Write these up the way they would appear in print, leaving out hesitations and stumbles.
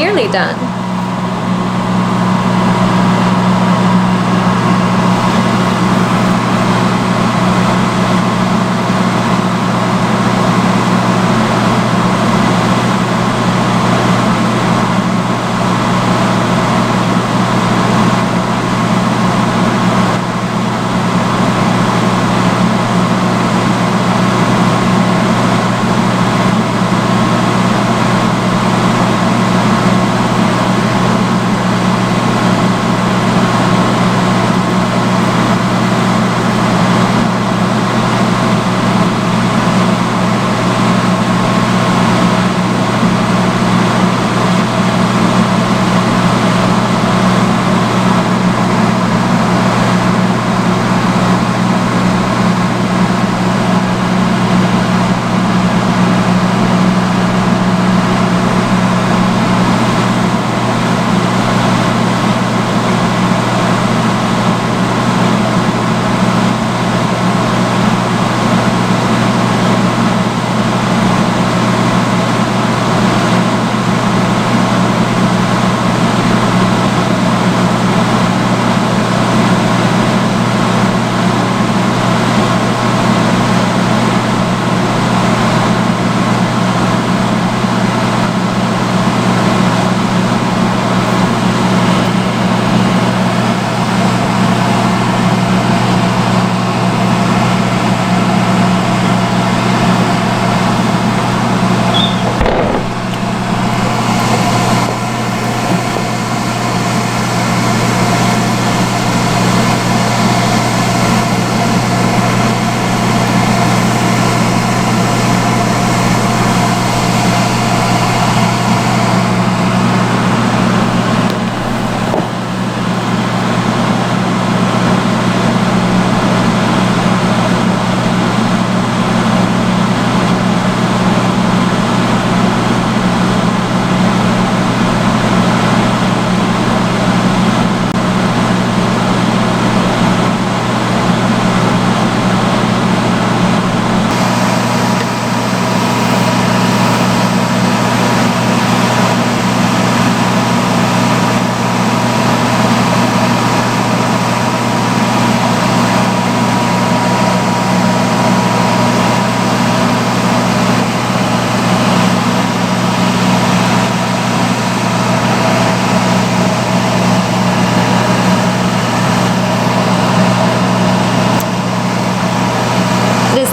nearly done.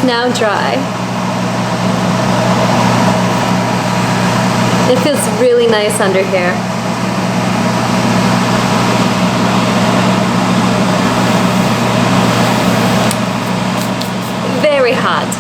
Now dry. It feels really nice under here. Very hot.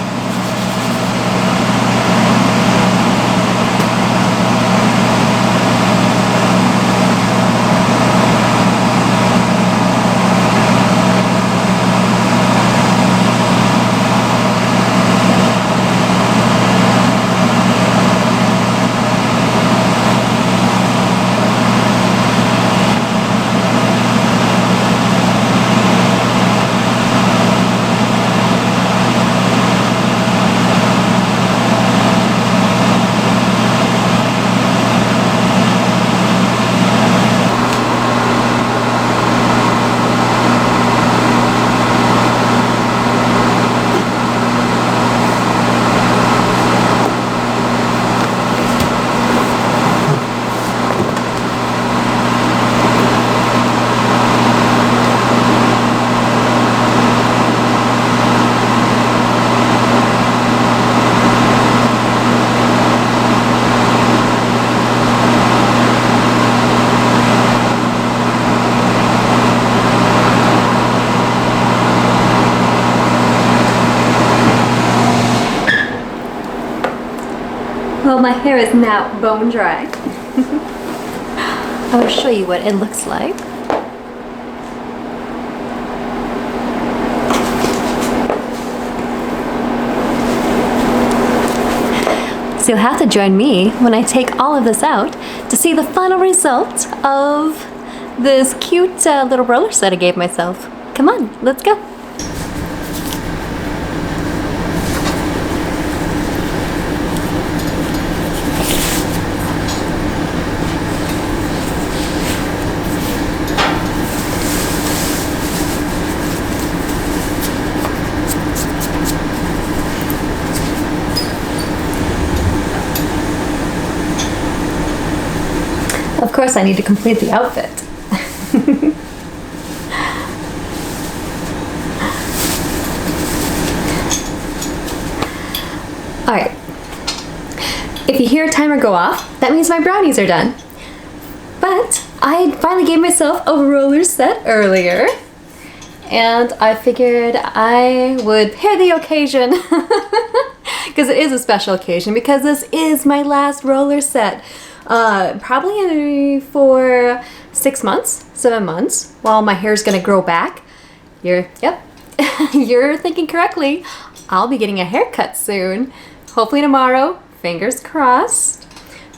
Well, my hair is now bone dry. I'll show you what it looks like. So you'll have to join me when I take all of this out to see the final result of this cute little roller set I gave myself. Come on, let's go. Of course, I need to complete the outfit. Alright. If you hear a timer go off, that means my brownies are done. But I finally gave myself a roller set earlier. And I figured I would pair the occasion. Because it is a special occasion, because this is my last roller set. Probably for 6 months, 7 months, while my hair's gonna grow back. Yep, you're thinking correctly. I'll be getting a haircut soon. Hopefully tomorrow, fingers crossed.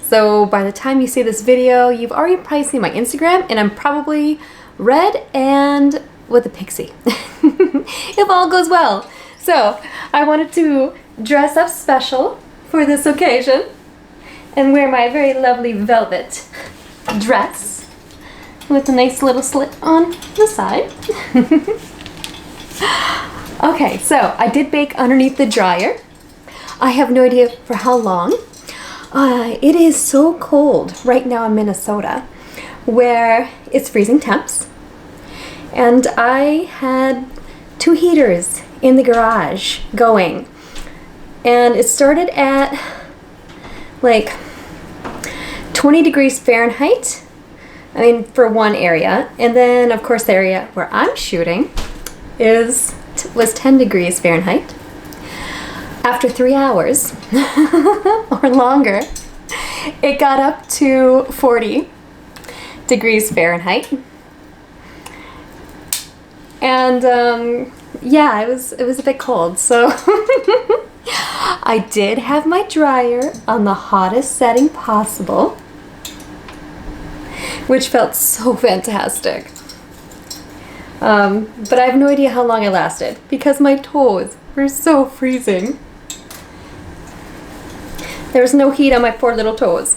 So by the time you see this video, you've already probably seen my Instagram, and I'm probably red and with a pixie. If all goes well. So I wanted to dress up special for this occasion and wear my very lovely velvet dress with a nice little slit on the side. Okay, so I did bake underneath the dryer. I have no idea for how long. It is so cold right now in Minnesota, where it's freezing temps. And I had 2 heaters in the garage going. And it started at like 20 degrees Fahrenheit. I mean, for one area. And then, of course, the area where I'm shooting was 10 degrees Fahrenheit. After 3 hours or longer, it got up to 40 degrees Fahrenheit. And yeah, it was a bit cold. So I did have my dryer on the hottest setting possible, which felt so fantastic. But I have no idea how long it lasted because my toes were so freezing. There was no heat on my poor little toes.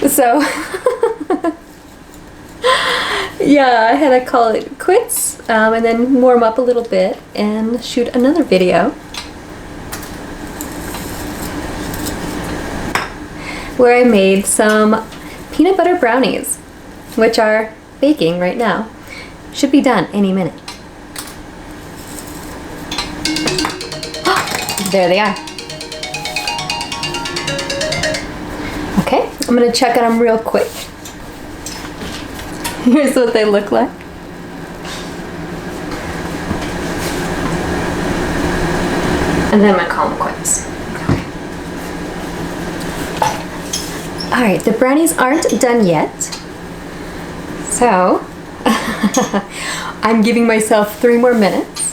So yeah, I had to call it quits and then warm up a little bit and shoot another video where I made some peanut butter brownies, which are baking right now. Should be done any minute. There they are. Okay, I'm gonna check on them real quick. Here's what they look like. And then I'm gonna call them quits. Okay. Alright, the brownies aren't done yet. So, I'm giving myself 3 more minutes.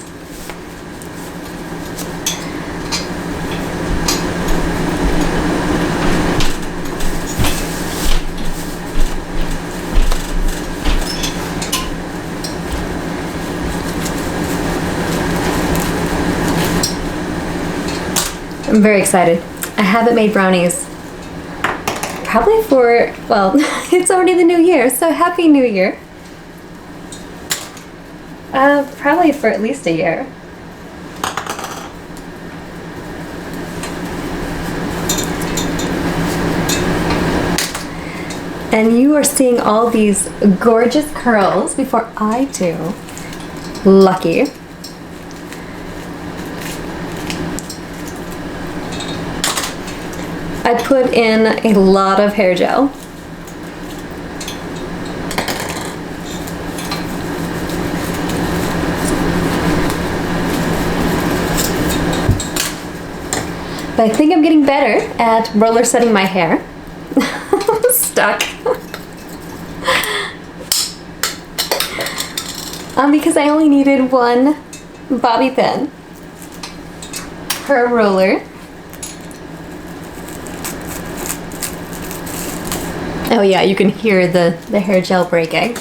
I'm very excited. I haven't made brownies probably for, well, it's already the new year, so happy new year. Probably for at least a year. And you are seeing all these gorgeous curls before I do. Lucky. I put in a lot of hair gel. But I think I'm getting better at roller setting my hair. I'm stuck. Because I only needed 1 bobby pin per roller. Oh yeah, you can hear the hair gel breaking.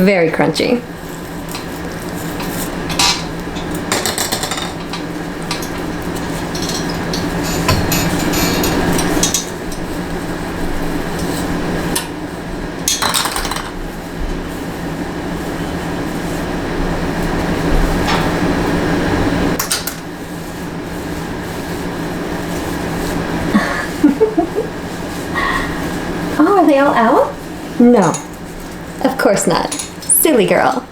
Very crunchy. tail out? No, of course not. Silly girl.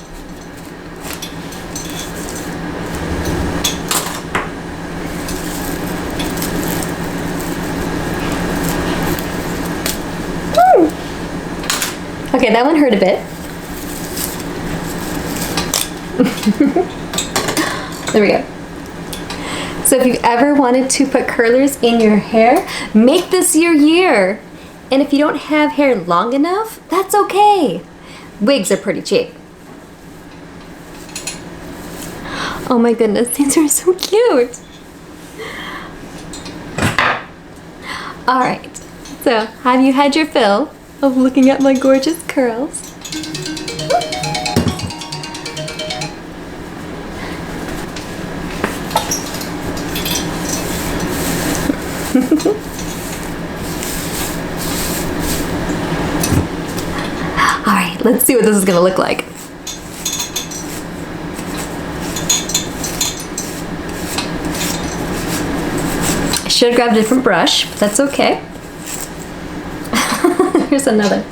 Okay, that one hurt a bit. There we go. So if you've ever wanted to put curlers in your hair, make this your year. And if you don't have hair long enough, that's okay. Wigs are pretty cheap. Oh my goodness, these are so cute. All right, so have you had your fill of looking at my gorgeous curls? Alright, let's see what this is going to look like. I should have grabbed a different brush, but that's okay. Here's another.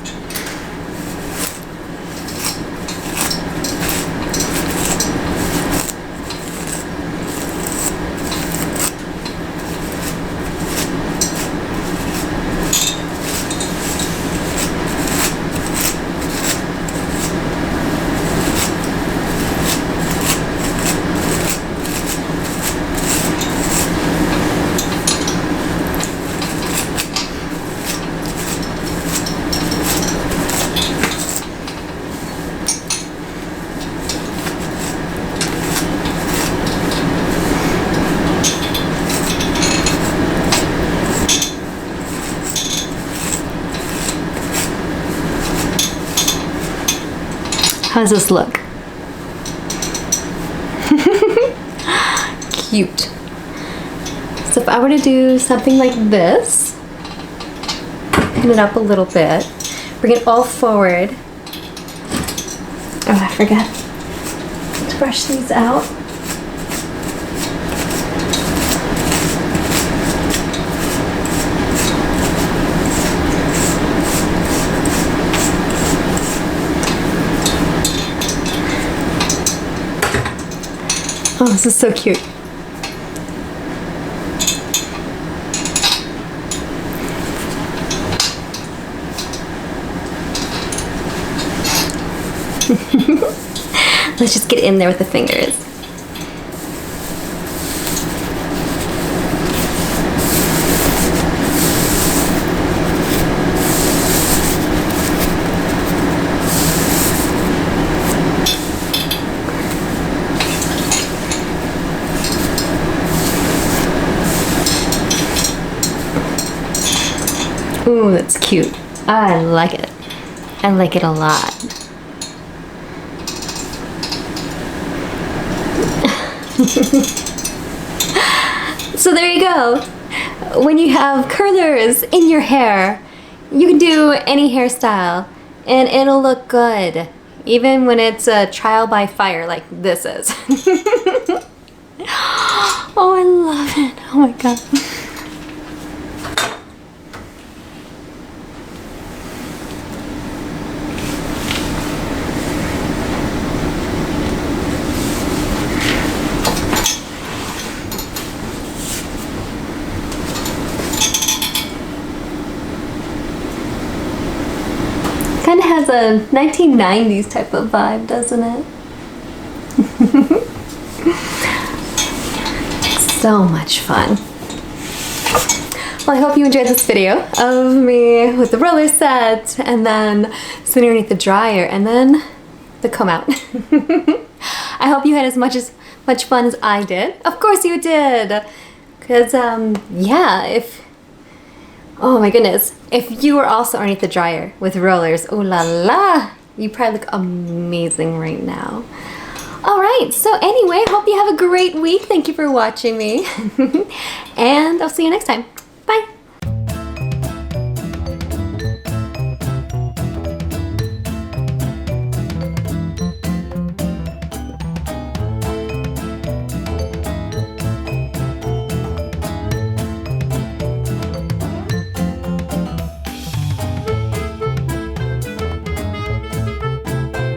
How does this look? Cute. So if I were to do something like this, pin it up a little bit, bring it all forward. Oh, I forgot to brush these out. Oh, this is so cute. Let's just get in there with the fingers. Ooh, that's cute. I like it. I like it a lot. So there you go. When you have curlers in your hair, you can do any hairstyle and it'll look good. Even when it's a trial by fire like this is. Oh, I love it. Oh my god. Kind of has a 1990s type of vibe, doesn't it? So much fun. Well, I hope you enjoyed this video of me with the roller set and then sitting underneath the dryer and then the comb out. I hope you had as much fun as I did. Of course you did! Because, yeah, oh my goodness, if you were also underneath the dryer with rollers, ooh la la, you probably look amazing right now. Alright, so anyway, hope you have a great week. Thank you for watching me. And I'll see you next time.